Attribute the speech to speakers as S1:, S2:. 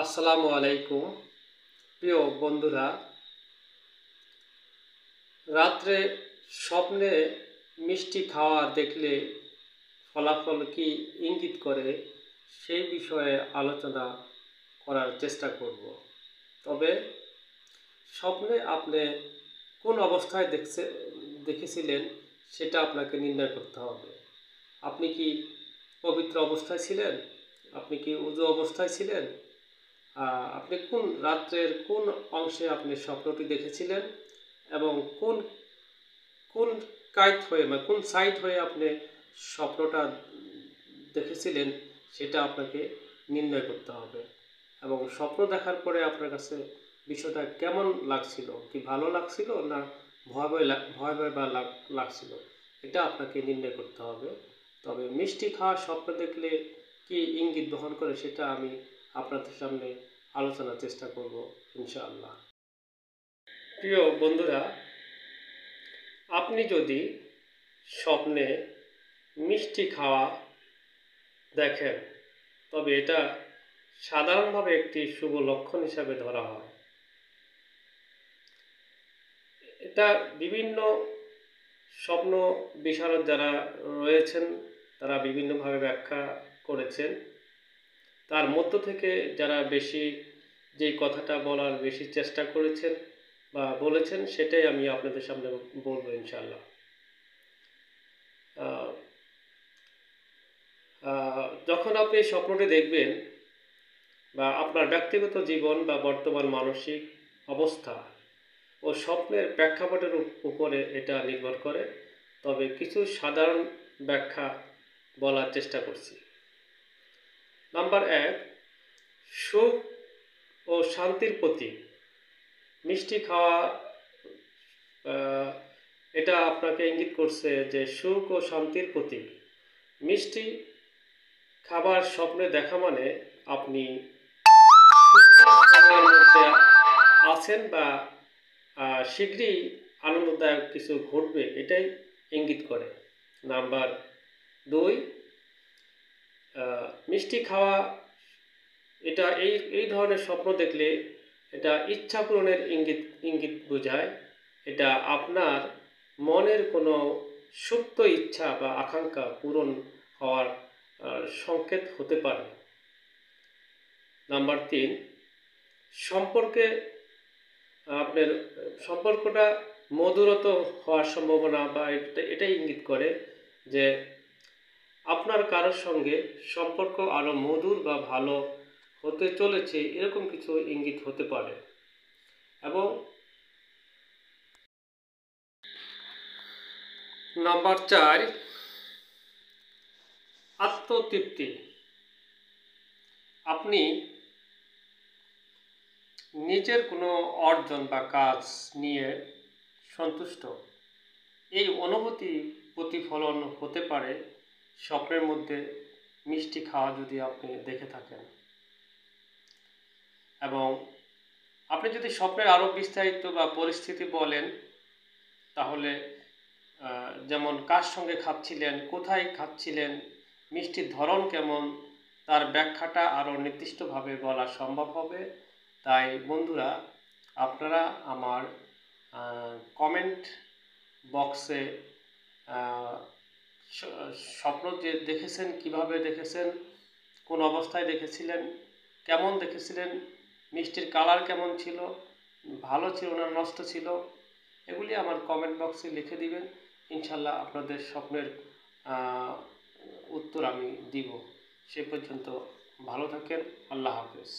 S1: আসসালামু আলাইকুম। প্রিয় বন্ধুরা, রাত্রে স্বপ্নে মিষ্টি খাওয়া দেখলে ফলাফল কি ইঙ্গিত করে সেই বিষয়ে আলোচনা করার চেষ্টা করব। তবে স্বপ্নে আপনি কোন অবস্থায় দেখেছিলেন সেটা আপনাকে নির্ণয় করতে হবে। আপনি কি পবিত্র অবস্থায় ছিলেন? আপনি কি উযু অবস্থায় ছিলেন? আপনি কোন রাত্রের কোন অংশে আপনি স্বপ্নটি দেখেছিলেন এবং কোন কোন কাইত হয়ে বা কোন সাইড হয়ে আপনি স্বপ্নটা দেখেছিলেন সেটা আপনাকে নির্ণয় করতে হবে। এবং স্বপ্ন দেখার পরে আপনার কাছে বিষয়টা কেমন লাগছিল, কি ভালো লাগছিল না ভয় ভয় বা লাগছিল, এটা আপনাকে নির্ণয় করতে হবে। তবে মিষ্টি খাওয়ার স্বপ্ন দেখলে কি ইঙ্গিত বহন করে সেটা আমি আপনাদের সামনে আলোচনার চেষ্টা করব ইনশাআল্লাহ। প্রিয় বন্ধুরা, আপনি যদি স্বপ্নে মিষ্টি খাওয়া দেখেন তবে এটা সাধারণভাবে একটি শুভ লক্ষণ হিসাবে ধরা হয়। এটা বিভিন্ন স্বপ্ন বিশারদ যারা রয়েছেন তারা বিভিন্নভাবে ব্যাখ্যা করেছেন। তার মধ্য থেকে যারা বেশি যেই কথাটা বলার বেশি চেষ্টা করেছেন বা বলেছেন সেটাই আমি আপনাদের সামনে বলবো ইনশাআল্লাহ। যখন আপনি স্বপ্নটি দেখবেন বা আপনার ব্যক্তিগত জীবন বা বর্তমান মানসিক অবস্থা ও স্বপ্নের প্রেক্ষাপটের উপরে এটা নির্ভর করে। তবে কিছু সাধারণ ব্যাখ্যা বলার চেষ্টা করছি। নাম্বার 1, সুখ ও শান্তির প্রতীক। মিষ্টি খাওয়া এটা আপনাকে ইঙ্গিত করছে যে সুখ ও শান্তির প্রতীক। মিষ্টি খাবার স্বপ্নে দেখা মানে আপনি সময়ের মধ্যে আছেন বা শীঘ্রই আনন্দদায়ক কিছু ঘটবে এটাই ইঙ্গিত করে। নাম্বার 2, মিষ্টি খাওয়া এটা এই ধরনের স্বপ্ন দেখলে এটা ইচ্ছা পূরণের ইঙ্গিত বোঝায়। এটা আপনার মনের কোনো সুপ্ত ইচ্ছা বা আকাঙ্ক্ষা পূরণ হওয়ার সংকেত হতে পারে। নাম্বার 3, সম্পর্কে আপনার সম্পর্কটা মধুরত হওয়ার সম্ভাবনা বা এটাই ইঙ্গিত করে যে আপনার কারোর সঙ্গে সম্পর্ক আরও মধুর বা ভালো হতে চলেছে, এরকম কিছু ইঙ্গিত হতে পারে। এবং নাম্বার 4, আত্মতৃপ্তি। আপনি নিজের কোনো অর্জন বা কাজ নিয়ে সন্তুষ্ট, এই অনুভূতি প্রতিফলন হতে পারে স্বপ্নের মধ্যে মিষ্টি খাওয়া যদি আপনি দেখে থাকেন। এবং আপনি যদি স্বপ্নের আরও বিস্তারিত বা পরিস্থিতি বলেন তাহলে যেমন কার সঙ্গে খাচ্ছিলেন, কোথায় খাচ্ছিলেন, মিষ্টির ধরন কেমন, তার ব্যাখ্যাটা আরও নির্দিষ্টভাবে বলা সম্ভব হবে। তাই বন্ধুরা, আপনারা আমার কমেন্ট বক্সে স্বপ্ন যে দেখেছেন, কিভাবে দেখেছেন, কোন অবস্থায় দেখেছিলেন, কেমন দেখেছিলেন, মিষ্টির কালার কেমন ছিল, ভালো ছিল না নষ্ট ছিল, এগুলি আমার কমেন্ট বক্সে লিখে দিবেন। ইনশাল্লাহ আপনাদের স্বপ্নের উত্তর আমি দিব। সে পর্যন্ত ভালো থাকেন। আল্লাহ হাফেজ।